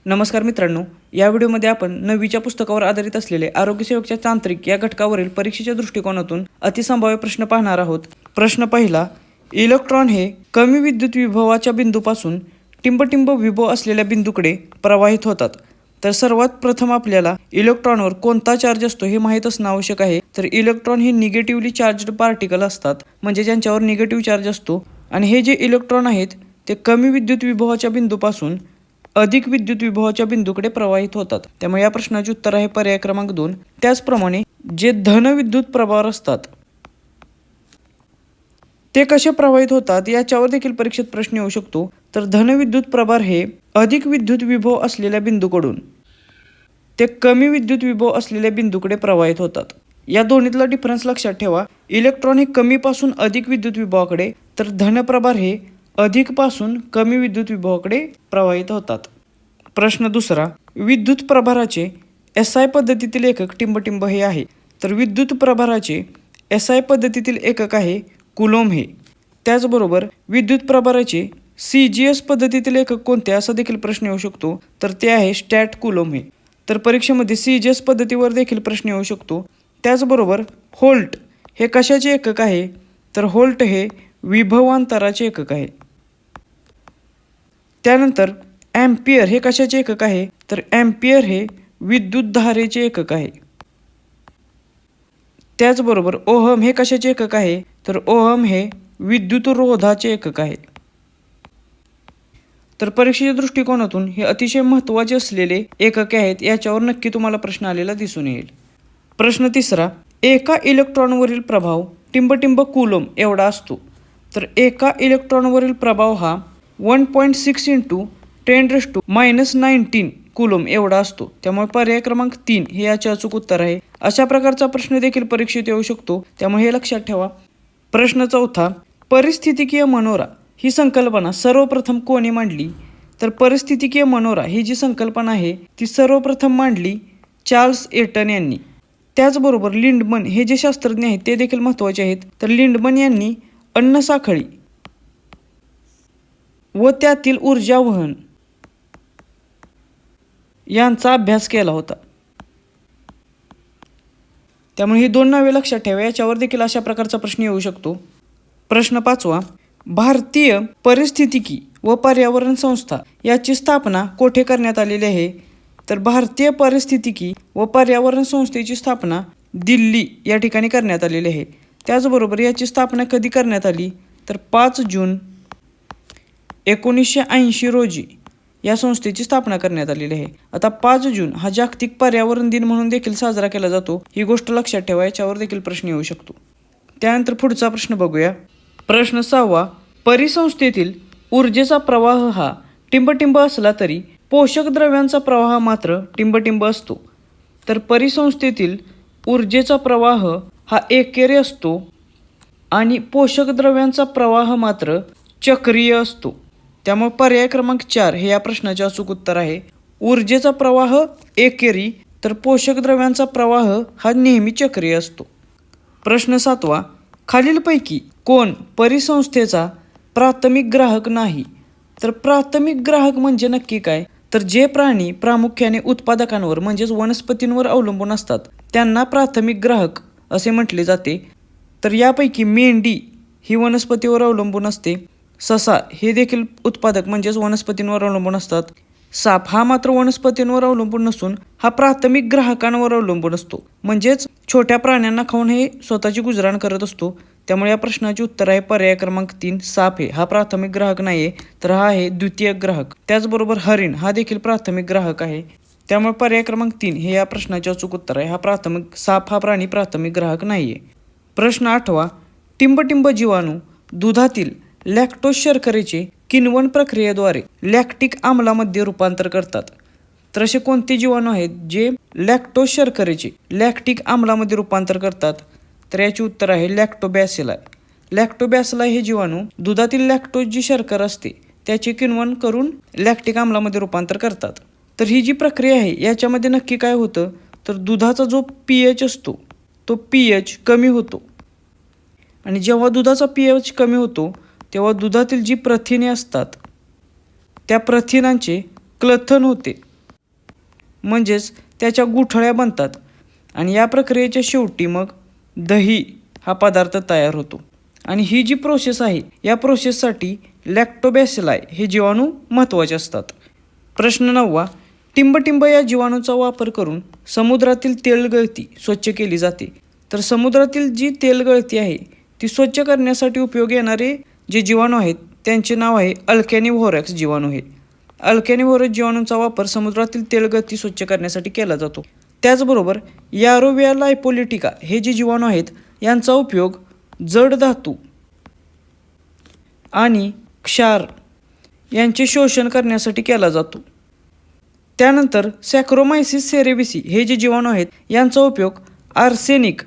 नमस्कार मित्रांनो, या व्हिडिओमध्ये आपण 9वीच्या पुस्तकावर आधारित असलेले आरोग्यसेवकच्या तांत्रिक या घटकावरील परीक्षेच्या दृष्टिकोनातून अतिसंभाव्य प्रश्न पाहणार आहोत. प्रश्न पहिला, इलेक्ट्रॉन हे कमी विद्युत विभवाच्या बिंदूपासून टिंबटिंब विभव असलेल्या बिंदूकडे प्रवाहित होतात. तर सर्वात प्रथम आपल्याला इलेक्ट्रॉनवर कोणता चार्ज असतो हे माहीत असणं आवश्यक आहे. तर इलेक्ट्रॉन हे निगेटिव्हली चार्जड पार्टिकल असतात, म्हणजे ज्यांच्यावर निगेटिव्ह चार्ज असतो. आणि हे जे इलेक्ट्रॉन आहेत ते कमी विद्युत विभवाच्या बिंदूपासून अधिक विद्युत विभवाच्या बिंदूकडे प्रवाहित होतात. त्यामुळे या प्रश्नाचे उत्तर आहे पर्याय क्रमांक 2. त्याचप्रमाणे जे धन विद्युत प्रभार असतात ते कसे प्रवाहित होतात याच्यावर देखील परीक्षेत प्रश्न येऊ शकतो. तर धन विद्युत प्रभार हे अधिक विद्युत विभव असलेल्या बिंदूकडून ते कमी विद्युत विभव असलेल्या बिंदूकडे प्रवाहित होतात. या दोन्हीतला डिफरन्स लक्षात ठेवा. इलेक्ट्रॉन हे कमी पासून अधिक विद्युत विभवाकडे, तर धन प्रभार हे अधिक पासून कमी विद्युत विभवाकडे प्रवाहित होतात. प्रश्न दुसरा, विद्युत प्रभाराचे SI पद्धतीतील एकक टिंबटिंब हे आहे. तर विद्युत प्रभाराचे SI पद्धतीतील एकक आहे कुलोम हे. त्याचबरोबर विद्युत प्रभाराचे CGS पद्धतीतील एकक कोणते असा देखील प्रश्न येऊ शकतो. तर ते आहे स्टॅट कुलोम हे. तर परीक्षेमध्ये CGS पद्धतीवर देखील प्रश्न येऊ शकतो. त्याचबरोबर व्होल्ट हे कशाचे एकक आहे. तर व्होल्ट हे विभवांतराचे एकक आहे. त्यानंतर ॲम्पियर हे कशाचे एकक आहे. तर ॲम्पियर हे विद्युत धारेचे एकक आहे. त्याचबरोबर ओहम हे कशाचे एकक आहे. तर ओहम हे विद्युत रोधाचे एकक आहे. तर परीक्षेच्या दृष्टिकोनातून हे अतिशय महत्त्वाचे असलेले एकके आहेत. याच्यावर नक्की तुम्हाला प्रश्न आलेला दिसून येईल. प्रश्न तिसरा, एका इलेक्ट्रॉनवरील प्रभाव टिंबटिंब कुलोम एवढा असतो. तर एका इलेक्ट्रॉनवरील प्रभाव हा 1.6 × 10⁻⁻19 कुलोम एवढा असतो. त्यामुळे पर्याय क्रमांक 3 हे याचे अचूक उत्तर आहे. अशा प्रकारचा प्रश्न देखील परीक्षेत येऊ शकतो, त्यामुळे हे लक्षात ठेवा. प्रश्न चौथा, परिस्थितिकीय मनोरा ही संकल्पना सर्वप्रथम कोणी मांडली. तर परिस्थितिकीय मनोरा ही जी संकल्पना आहे ती सर्वप्रथम मांडली चार्ल्स एटन यांनी. त्याचबरोबर लिंडमन हे जे शास्त्रज्ञ आहेत ते देखील महत्त्वाचे आहेत. तर लिंडमन यांनी अन्नसाखळी व त्यातील ऊर्जा वहन यांचा अभ्यास केला होता. त्यामुळे ही दोन नावे लक्षात ठेवा. याच्यावर देखील अशा प्रकारचा प्रश्न येऊ शकतो. प्रश्न पाचवा, भारतीय परिस्थितिकी व पर्यावरण संस्था याची स्थापना कोठे करण्यात आलेली आहे. तर भारतीय परिस्थितिकी व पर्यावरण संस्थेची स्थापना दिल्ली या ठिकाणी करण्यात आलेली आहे. त्याचबरोबर याची स्थापना कधी करण्यात आली. तर 5 जून 1980 रोजी या संस्थेची स्थापना करण्यात आलेली आहे. आता 5 जून हा जागतिक पर्यावरण दिन म्हणून देखील साजरा केला जातो. ही गोष्ट लक्षात ठेवा. याच्यावर देखील प्रश्न येऊ शकतो. त्यानंतर पुढचा प्रश्न बघूया. प्रश्न 6वा, परिसंस्थेतील ऊर्जेचा प्रवाह हा टिंबटिंब असला तरी पोषक द्रव्यांचा प्रवाह मात्र टिंबटिंब असतो. तर परिसंस्थेतील ऊर्जेचा प्रवाह हा एकेरी असतो आणि पोषक द्रव्यांचा प्रवाह मात्र चक्रीय असतो. त्यामुळे पर्याय क्रमांक 4 हे या प्रश्नाचे अचूक उत्तर आहे. ऊर्जेचा प्रवाह एकेरी, तर पोषक द्रव्यांचा प्रवाह हा नेहमी चक्रीय असतो. प्रश्न 7वा, खालीलपैकी कोण परिसंस्थेचा प्राथमिक ग्राहक नाही. तर प्राथमिक ग्राहक म्हणजे नक्की काय. तर जे प्राणी प्रामुख्याने उत्पादकांवर म्हणजेच वनस्पतींवर अवलंबून असतात त्यांना प्राथमिक ग्राहक असे म्हटले जाते. तर यापैकी मेंढी ही वनस्पतीवर अवलंबून असते. ससा हे देखील उत्पादक म्हणजेच वनस्पतींवर अवलंबून असतात. साप हा मात्र वनस्पतींवर अवलंबून नसून हा प्राथमिक ग्राहकांवर अवलंबून असतो, म्हणजेच छोट्या प्राण्यांना खाऊन हे स्वतःची गुजराण करत असतो. त्यामुळे या प्रश्नाचे उत्तर आहे पर्याय क्रमांक 3 साप हे हा प्राथमिक ग्राहक नाही आहे, तर हा आहे द्वितीय ग्राहक. त्याचबरोबर हरिण हा देखील प्राथमिक ग्राहक आहे. त्यामुळे पर्याय क्रमांक 3 हे या प्रश्नाचे अचूक उत्तर आहे. साप हा प्राणी प्राथमिक ग्राहक नाही आहे. प्रश्न 8वा, टिंबटिंब जीवाणू दुधातील लॅक्टोज शर्करेचे किण्वन प्रक्रियेद्वारे लॅक्टिक आम्लामध्ये रूपांतर करतात. तर असे कोणते जीवाणू आहेत जे लॅक्टोज शर्करेचे लॅक्टिक आम्लामध्ये रूपांतर करतात. तर याचे उत्तर आहे लॅक्टोबॅसिलाई. लॅक्टोबॅसिलाई हे जीवाणू दुधातील लॅक्टोज जी शर्करा असते त्याचे किण्वन करून लॅक्टिक आम्लामध्ये रूपांतर करतात. तर ही जी प्रक्रिया आहे याच्यामध्ये नक्की काय होतं. तर दुधाचा जो pH असतो तो pH कमी होतो आणि जेव्हा दुधाचा pH कमी होतो तेव्हा दुधातील जी प्रथिने असतात त्या प्रथिनांचे क्लथन होते म्हणजेच त्याच्या गुठळ्या बनतात आणि या प्रक्रियेच्या शेवटी मग दही हा पदार्थ तयार होतो. आणि ही जी प्रोसेस आहे या प्रोसेससाठी लॅक्टोबॅसिलाई हे जीवाणू महत्त्वाचे असतात. प्रश्न 9. टिंबटिंब या जीवाणूचा वापर करून समुद्रातील तेलगळती स्वच्छ केली जाते. तर समुद्रातील जी तेलगळती आहे ती स्वच्छ करण्यासाठी उपयोगी येणारे जे जीवाणू आहेत त्यांचे नाव आहे अल्कॅनिव्होरॅक्स जीवाणू. हे अल्कॅनिव्होरस जीवाणूंचा वापर समुद्रातील तेलगळती स्वच्छ करण्यासाठी केला जातो. त्याचबरोबर यारोविया लायपोलिटिका हे जे जीवाणू आहेत यांचा उपयोग जड धातू आणि क्षार यांचे शोषण करण्यासाठी केला जातो. त्यानंतर सॅक्रोमायसिस सेरेविसी हे जे जीवाणू आहेत यांचा उपयोग आर्सेनिक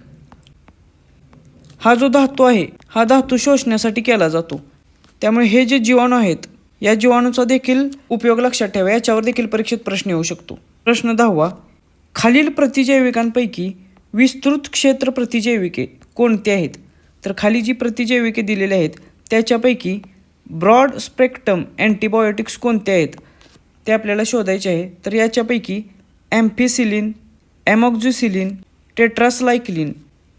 हा जो धातू आहे हा धातू शोषण्यासाठी केला जातो. त्यामुळे हे जे जीवाणू आहेत या जीवाणूचा देखील उपयोग लक्षात ठेवा. याच्यावर देखील परीक्षेत प्रश्न येऊ शकतो. प्रश्न 10. खालील प्रतिजैविकांपैकी विस्तृत क्षेत्र प्रतिजैविके कोणती आहेत? तर खाली जी प्रतिजैविके दिलेली आहेत त्याच्यापैकी ब्रॉड स्पेक्ट्रम अँटीबायोटिक्स कोणते आहेत ते आपल्याला शोधायचे आहे. तर याच्यापैकी ॲम्फिसिलिन, ॲमॉक्झिसिलिन, टेट्रासाइक्लिन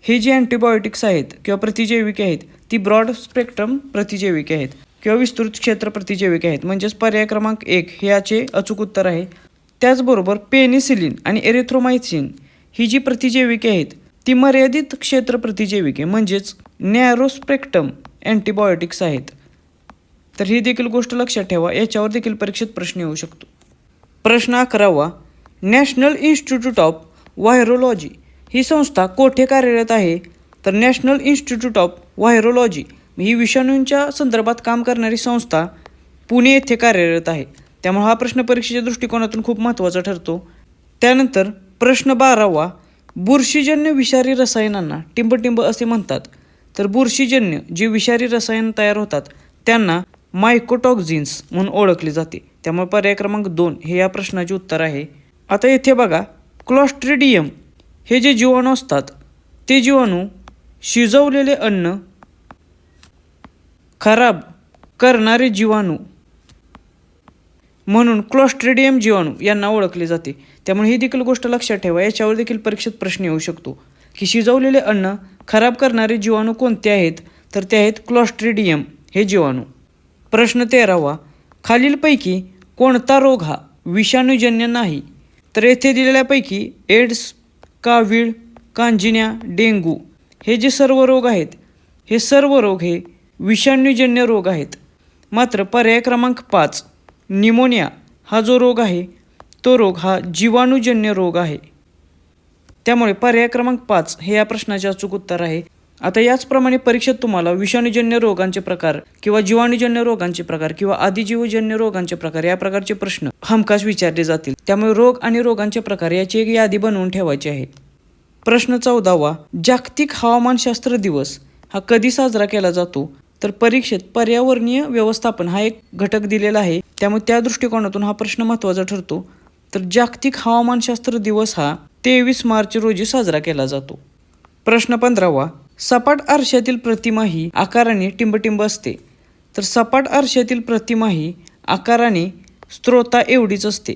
हे जे अँटीबायोटिक्स आहेत किंवा प्रतिजैविके आहेत ती ब्रॉड स्पेक्ट्रम प्रतिजैविके आहेत किंवा विस्तृत क्षेत्र प्रतिजैविके आहेत. म्हणजेच पर्याय क्रमांक 1 हे याचे अचूक उत्तर आहे. त्याचबरोबर पेनिसिलिन आणि एरिथ्रोमायसिन ही जी प्रतिजैविके आहेत ती मर्यादित क्षेत्र प्रतिजैविके म्हणजेच नॅरो स्पेक्ट्रम अँटीबायोटिक्स आहेत. तर ही देखील गोष्ट लक्षात ठेवा. याच्यावर देखील परीक्षेत प्रश्न येऊ शकतो. प्रश्न 11. नॅशनल इन्स्टिट्यूट ऑफ व्हायरोलॉजी ही संस्था कोठे कार्यरत आहे? तर नॅशनल इन्स्टिट्यूट ऑफ व्हायरोलॉजी ही विषाणूंच्या संदर्भात काम करणारी संस्था पुणे येथे कार्यरत आहे. त्यामुळे हा प्रश्न परीक्षेच्या दृष्टिकोनातून खूप महत्त्वाचा ठरतो. त्यानंतर प्रश्न 12. बुरशीजन्य विषारी रसायनांना टिंबटिंब असे म्हणतात. तर बुरशीजन्य जी विषारी रसायन तयार होतात त्यांना मायकोटॉक्झिन्स म्हणून ओळखले जाते. त्यामुळे पर्याय क्रमांक 2 हे या प्रश्नाचे उत्तर आहे. आता येथे बघा, क्लॉस्ट्रिडियम हे जे जीवाणू असतात ते जीवाणू शिजवलेले अन्न खराब करणारे जीवाणू म्हणून क्लॉस्ट्रिडियम जीवाणू यांना ओळखले जाते. त्यामुळे ही देखील गोष्ट लक्षात ठेवा. याच्यावर देखील परीक्षेत प्रश्न येऊ शकतो की शिजवलेले अन्न खराब करणारे जीवाणू कोणते आहेत? तर ते आहेत क्लॉस्ट्रिडियम हे जीवाणू. प्रश्न 13. खालीलपैकी कोणता रोग हा विषाणूजन्य नाही? तर येथे दिलेल्यापैकी एड्स, कावीळ, कांजिण्या, डेंग्यू हे जे सर्व रोग आहेत हे सर्व रोग हे विषाणूजन्य रोग आहेत. मात्र पर्याय क्रमांक 5 निमोनिया हा जो रोग आहे तो रोग हा जीवाणूजन्य रोग आहे. त्यामुळे पर्याय क्रमांक 5 हे या प्रश्नाचे अचूक उत्तर आहे. आता याचप्रमाणे परीक्षेत तुम्हाला विषाणूजन्य रोगांचे प्रकार किंवा जीवाणूजन्य रोगांचे प्रकार किंवा आदिजीवजन्य रोगांचे प्रकार या प्रकारचे प्रश्न हमखास विचारले जातील. त्यामुळे रोग आणि रोगांचे प्रकार याची एक यादी बनवून ठेवायची आहे. प्रश्न 14. जागतिक हवामानशास्त्र दिवस हा कधी साजरा केला जातो? तर परीक्षेत पर्यावरणीय व्यवस्थापन हा एक घटक दिलेला आहे. त्यामुळे त्या दृष्टिकोनातून हा प्रश्न महत्त्वाचा ठरतो. तर जागतिक हवामानशास्त्र दिवस हा 23 मार्च रोजी साजरा केला जातो. प्रश्न 15. सपाट आरशातील प्रतिमा ही आकाराने टिंबटिंब असते. तर सपाट आरशातील प्रतिमा ही आकाराने स्त्रोता एवढीच असते.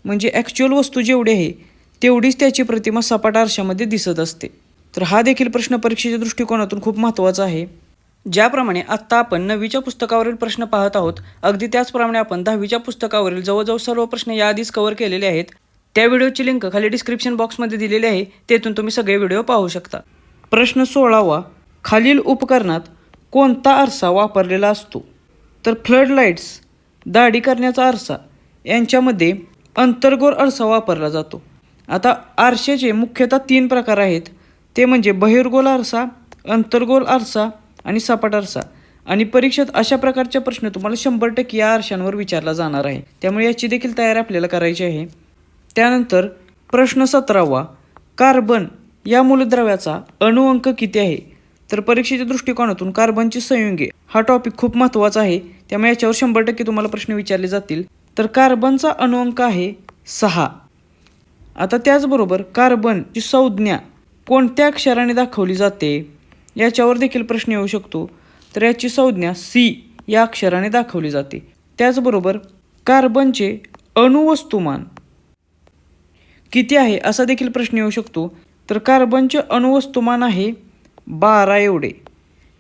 म्हणजे ॲक्च्युअल वस्तू जेवढी आहे तेवढीच त्याची प्रतिमा सपाट आरशामध्ये दिसत असते. तर हा देखील प्रश्न परीक्षेच्या दृष्टिकोनातून खूप महत्त्वाचा आहे. ज्याप्रमाणे आत्ता आपण 9वीच्या पुस्तकावरील प्रश्न पाहत आहोत अगदी त्याचप्रमाणे आपण 10वीच्या पुस्तकावरील जवळजवळ सर्व प्रश्न याआधीच कव्हर केलेले आहेत. त्या व्हिडिओची लिंक खाली डिस्क्रिप्शन बॉक्समध्ये दिलेली आहे. तेथून तुम्ही सगळे व्हिडिओ पाहू शकता. प्रश्न 16. खालील उपकरणात कोणता आरसा वापरलेला असतो? तर फ्लड लाईट्स, दाढी करण्याचा आरसा यांच्यामध्ये अंतर्गोल आरसा वापरला जातो. आता आरशाचे मुख्यतः 3 प्रकार आहेत. ते म्हणजे बहिर्गोल आरसा, अंतर्गोल आरसा आणि सपाट आरसा. आणि परीक्षेत अशा प्रकारचे प्रश्न तुम्हाला 100% या आरशांवर विचारला जाणार आहे. त्यामुळे याची देखील तयारी आपल्याला करायची आहे. त्यानंतर प्रश्न 17. कार्बन या मूलद्रव्याचा अणुअंक किती आहे? तर परीक्षेच्या दृष्टिकोनातून कार्बनची संयुगे हा टॉपिक खूप महत्त्वाचा आहे. त्यामुळे याच्यावर 100% तुम्हाला प्रश्न विचारले जातील. तर कार्बनचा अणुअंक आहे 6. आता त्याचबरोबर कार्बनची संज्ञा कोणत्या अक्षराने दाखवली जाते याच्यावर देखील प्रश्न येऊ शकतो. तर याची संज्ञा C या अक्षराने दाखवली जाते. त्याचबरोबर कार्बनचे अणुवस्तुमान किती आहे असा देखील प्रश्न येऊ शकतो. तर कार्बनचे अणुवस्तुमान आहे 12 एवढे.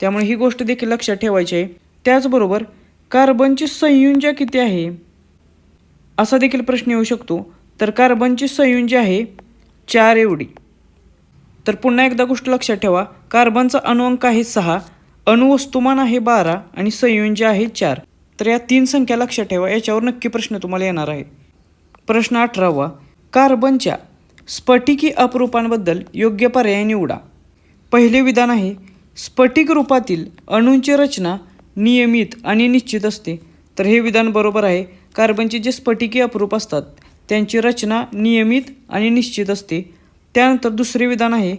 त्यामुळे ही गोष्ट देखील लक्षात ठेवायची आहे. त्याचबरोबर कार्बनची संयुजा किती आहे असा देखील प्रश्न येऊ शकतो. तर कार्बनची संयुजा आहे 4 एवढी. तर पुन्हा एकदा गोष्ट लक्षात ठेवा, कार्बनचा अणुअंक आहे 6, अणुवस्तुमान आहे 12 आणि संयुजा आहे 4. तर या 3 संख्या लक्षात ठेवा, याच्यावर नक्की प्रश्न तुम्हाला येणार आहे. प्रश्न 18वा, कार्बनच्या स्फटिकी अपरूपांबद्दल योग्य पर्याय निवडा. पहिले विधान आहे, स्फटिक रूपातील अणूंची रचना नियमित आणि निश्चित असते. तर हे विधान बरोबर आहे. कार्बनचे जे स्फटिकी अपरूप असतात त्यांची रचना नियमित आणि निश्चित असते. त्यानंतर दुसरे विधान आहे,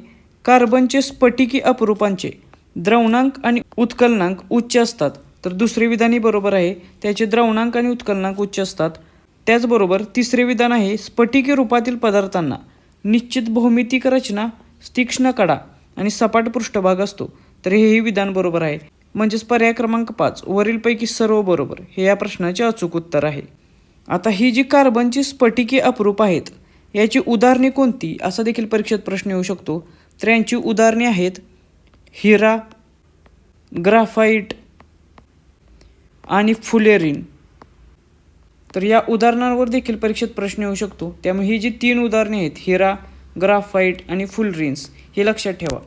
कार्बनचे स्फटिकी अपरूपांचे द्रवणांक आणि उत्कलनांक उच्च असतात. तर दुसरे विधानही बरोबर आहे, त्याचे द्रवणांक आणि उत्कलनांक उच्च असतात. त्याचबरोबर तिसरे विधान आहे, स्फटिकी रूपातील पदार्थांना निश्चित भौमितिक रचना, तीक्ष्ण कडा आणि सपाट पृष्ठभाग असतो. तर हेही विधान बरोबर आहे. म्हणजेच पर्याय क्रमांक 5 वरीलपैकी सर्व बरोबर हे या प्रश्नाचे अचूक उत्तर आहे. आता ही जी कार्बनची स्फटिकी अपरूप आहेत याची उदाहरणे कोणती असा देखील परीक्षेत प्रश्न येऊ शकतो. तर यांची उदाहरणे आहेत हिरा, ग्राफाईट आणि फुलेरिन. तर या उदाहरणांवर देखील परीक्षेत प्रश्न येऊ शकतो. त्यामुळे ही जी 3 उदाहरणे आहेत, हिरा, ग्राफाईट आणि फुलरिन्स, हे लक्षात ठेवा.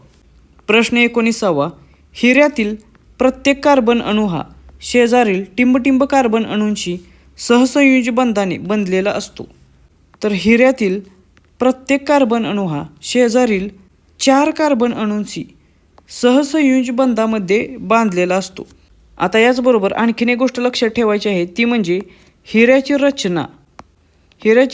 प्रश्न 19वा, हिऱ्यातील प्रत्येक कार्बन अणू हा शेजारील टिंबटिंब कार्बन अणूंशी सहसंयोजी बंधाने बनलेला असतो. तर हिऱ्यातील प्रत्येक कार्बन अणू हा शेजारील 4 कार्बन अणूंशी सहसंयोजी बंधामध्ये बांधलेला असतो. आता याचबरोबर आणखीन एक गोष्ट लक्षात ठेवायची आहे, ती म्हणजे हिऱ्याची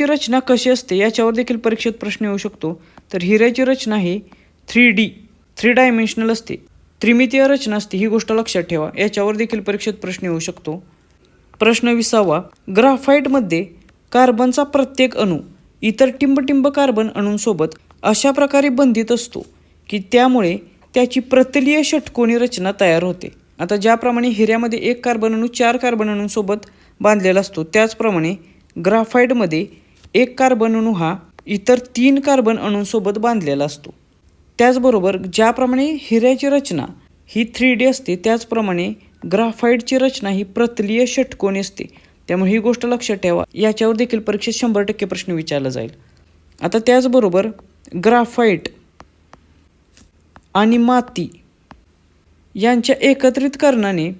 रचना कशी असते याच्यावर देखील परीक्षेत प्रश्न येऊ शकतो. तर हिऱ्याची रचना ही 3 डायमेन्शनल असते, त्रिमितीय रचना असते. ही गोष्ट लक्षात ठेवा, याच्यावर देखील परीक्षेत प्रश्न येऊ शकतो. प्रश्न 20वा, ग्राफाईटमध्ये कार्बनचा प्रत्येक अणू इतर टिंबटिंब कार्बन अणूंसोबत अशा प्रकारे बंधित असतो की त्यामुळे त्याची प्रतलीय षटकोनी रचना तयार होते. आता ज्याप्रमाणे हिऱ्यामध्ये 1 कार्बन अणू 4 कार्बन अणूंसोबत बांधलेला असतो, त्याचप्रमाणे ग्राफाईटमध्ये 1 कार्बन अणू हा इतर 3 कार्बन अणूंसोबत बांधलेला असतो. त्याचबरोबर ज्याप्रमाणे हिऱ्याची रचना ही 3D असते, त्याचप्रमाणे ग्राफाईटची रचना ही प्रतलीय षटकोनी असते. त्यामुळे ही गोष्ट लक्षात ठेवा, याच्यावर देखील परीक्षेत 100% प्रश्न विचारला जाईल. आता त्याचबरोबर ग्राफाईट आणि माती यांच्या एकत्रितकरणाने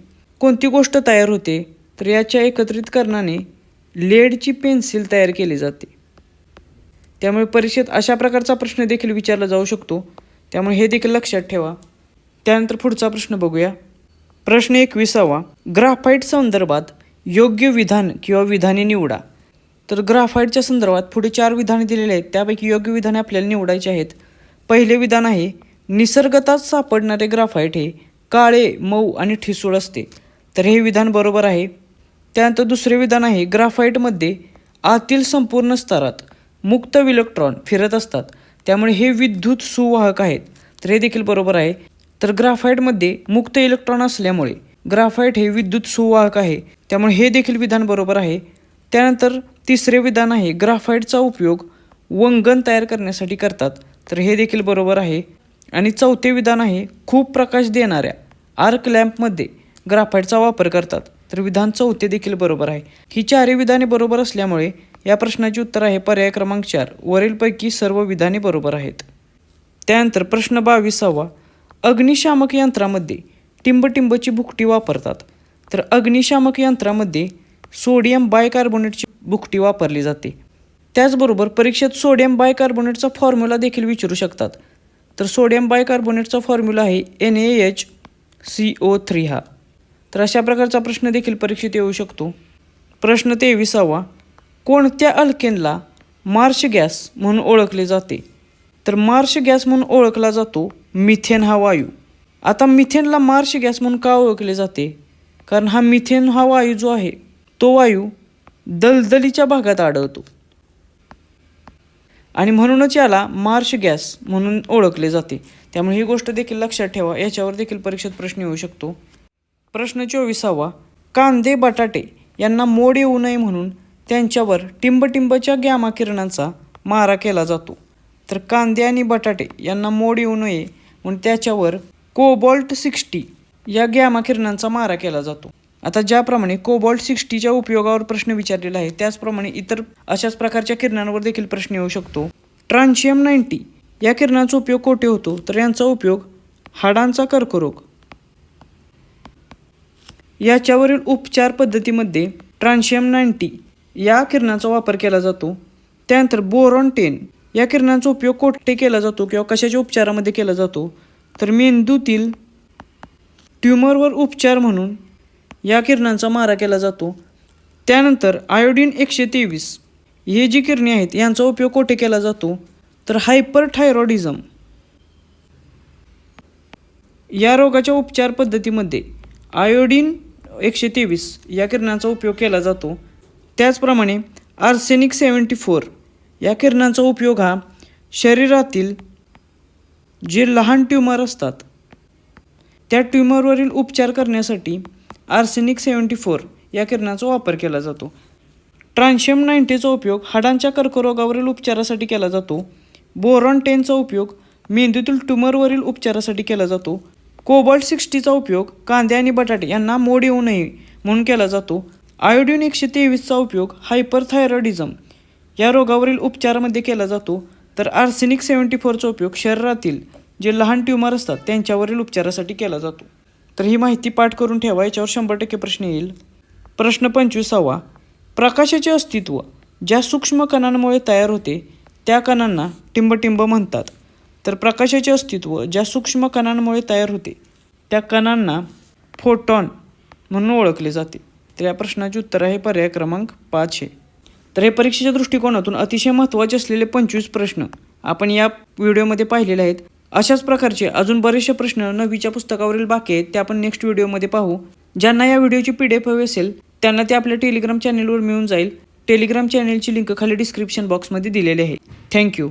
कोणती गोष्ट तयार होते? तर याच्या एकत्रितकरणाने लेडची पेन्सिल तयार केली जाते. त्यामुळे परीक्षेत अशा प्रकारचा प्रश्न देखील विचारला जाऊ शकतो. त्यामुळे हे देखील लक्षात ठेवा. त्यानंतर पुढचा प्रश्न बघूया. प्रश्न 21वा, ग्राफाईट संदर्भात योग्य विधान किंवा विधाने निवडा. तर ग्राफाईटच्या संदर्भात पुढे 4 विधाने दिलेली आहेत, त्यापैकी योग्य विधाने आपल्याला निवडायची आहेत. पहिले विधान आहे, निसर्गतात सापडणारे ग्राफाईट हे काळे, मऊ आणि ठिसूळ असते. तर हे विधान बरोबर आहे. त्यानंतर दुसरे विधान आहे, ग्राफाईटमध्ये आतील संपूर्ण स्तरात मुक्त इलेक्ट्रॉन फिरत असतात, त्यामुळे हे विद्युत सुवाहक आहेत. तर हे देखील बरोबर आहे. तर ग्राफाईटमध्ये मुक्त इलेक्ट्रॉन असल्यामुळे ग्राफाईट हे विद्युत सुवाहक आहे, त्यामुळे हे देखील विधान बरोबर आहे. त्यानंतर तिसरे विधान आहे, ग्राफाईटचा उपयोग वंगण तयार करण्यासाठी करतात. तर हे देखील बरोबर आहे. आणि चौथे विधान आहे, खूप प्रकाश देणाऱ्या आर्क लॅम्पमध्ये ग्राफाईटचा वापर करतात. तर विधान चौथे देखील बरोबर आहे. ही 4 विधाने बरोबर असल्यामुळे या प्रश्नाचे उत्तर आहे पर्याय क्रमांक 4 वरीलपैकी सर्व विधाने बरोबर आहेत. त्यानंतर प्रश्न 22वा, अग्निशामक यंत्रामध्ये टिंबटिंबची भुकटी वापरतात. तर अग्निशामक यंत्रामध्ये सोडियम बायकार्बोनेटची भुकटी वापरली जाते. त्याचबरोबर परीक्षेत सोडियम बायकार्बोनेटचा फॉर्म्युला देखील विचारू शकतात. तर सोडियम बायकार्बोनेटचा फॉर्म्युला आहे NaHCO3 हा. तर अशा प्रकारचा प्रश्न देखील परीक्षेत येऊ शकतो. प्रश्न 23वा, कोणत्या अल्केनला मार्श गॅस म्हणून ओळखले जाते? तर मार्श गॅस म्हणून ओळखला जातो मिथेन हा वायू. आता मिथेनला मार्श गॅस म्हणून का ओळखले जाते? कारण हा मिथेन हा वायू जो आहे तो वायू दलदलीच्या भागात आढळतो आणि म्हणूनच याला मार्श गॅस म्हणून ओळखले जाते. त्यामुळे ही गोष्ट देखील लक्षात ठेवा, याच्यावर देखील परीक्षेत प्रश्न येऊ शकतो. प्रश्न 24वा, कांदे बटाटे यांना मोड येऊ नये म्हणून त्यांच्यावर टिंबटिंबच्या गॅमा किरणांचा मारा केला जातो? तर कांदे आणि बटाटे यांना मोड येऊ नये म्हणून त्याच्यावर कोबॉल्ट 60 या गॅमा किरणांचा मारा केला जातो. आता ज्याप्रमाणे कोबॉल्ट 60च्या उपयोगावर प्रश्न विचारलेला आहे त्याचप्रमाणे इतर अशाच प्रकारच्या किरणांवर देखील प्रश्न येऊ शकतो. ट्रान्शियम 90 या किरणांचा उपयोग कोठे होतो? तर यांचा उपयोग हाडांचा कर्करोग याच्यावरील उपचार पद्धतीमध्ये ट्रान्शियम 90 या किरणांचा वापर केला जातो. त्यानंतर बोरॉन 10 या किरणांचा उपयोग कोठे केला जातो किंवा कशाच्या उपचारामध्ये केला जातो? तर मेंदूतील ट्यूमरवर उपचार म्हणून या किरणांचा मारा केला जातो. त्यानंतर आयोडीन 123 हे जी किरणे आहेत यांचा उपयोग कोठे केला जातो? तर हायपरथायरॉइडिझम या रोगाच्या उपचार पद्धतीमध्ये आयोडीन 123 या किरणांचा उपयोग केला जातो. त्याचप्रमाणे आर्सेनिक 74 या किरणांचा उपयोग हा शरीरातील जे लहान ट्यूमर असतात त्या ट्यूमरवरील उपचार करण्यासाठी आर्सेनिक 74 या किरणांचा वापर केला जातो. ट्रान्शियम 90चा उपयोग हाडांच्या कर्करोगावरील उपचारासाठी केला जातो. बोरॉन 10चा उपयोग मेंदूतील ट्यूमरवरील उपचारासाठी केला जातो. कोबॉल्ट 60चा उपयोग कांदे आणि बटाटे यांना मोड येऊ नये म्हणून केला जातो. आयोडीन 123चा उपयोग हायपरथायरॉइडिझम या रोगावरील उपचारामध्ये केला जातो. तर आर्सेनिक 74चा उपयोग शरीरातील जे लहान ट्यूमर असतात त्यांच्यावरील उपचारासाठी केला जातो. तर ही माहिती पाठ करून ठेवा, याच्यावर 100% प्रश्न येईल. प्रश्न 25वा, प्रकाशाचे अस्तित्व ज्या सूक्ष्म कणांमुळे तयार होते त्या कणांना टिंबटिंब म्हणतात. तर प्रकाशाचे अस्तित्व ज्या सूक्ष्म कणांमुळे तयार होते त्या कणांना फोटॉन म्हणून ओळखले जाते. तर या प्रश्नाचे उत्तर आहे पर्याय क्रमांक 5 हे. तर हे परीक्षेच्या दृष्टिकोनातून अतिशय महत्त्वाचे असलेले 25 प्रश्न आपण या व्हिडिओमध्ये पाहिलेले आहेत. अशाच प्रकारचे अजून बरेचसे प्रश्न 9वीच्या पुस्तकावरील बाकी आहेत ते आपण नेक्स्ट व्हिडिओमध्ये पाहू. ज्यांना या व्हिडिओची PDF हवी असेल त्यांना ते आपल्या टेलिग्राम चॅनेलवर मिळून जाईल. टेलिग्राम चॅनेलची लिंक खाली डिस्क्रिप्शन बॉक्समध्ये दिलेली आहे. थँक्यू.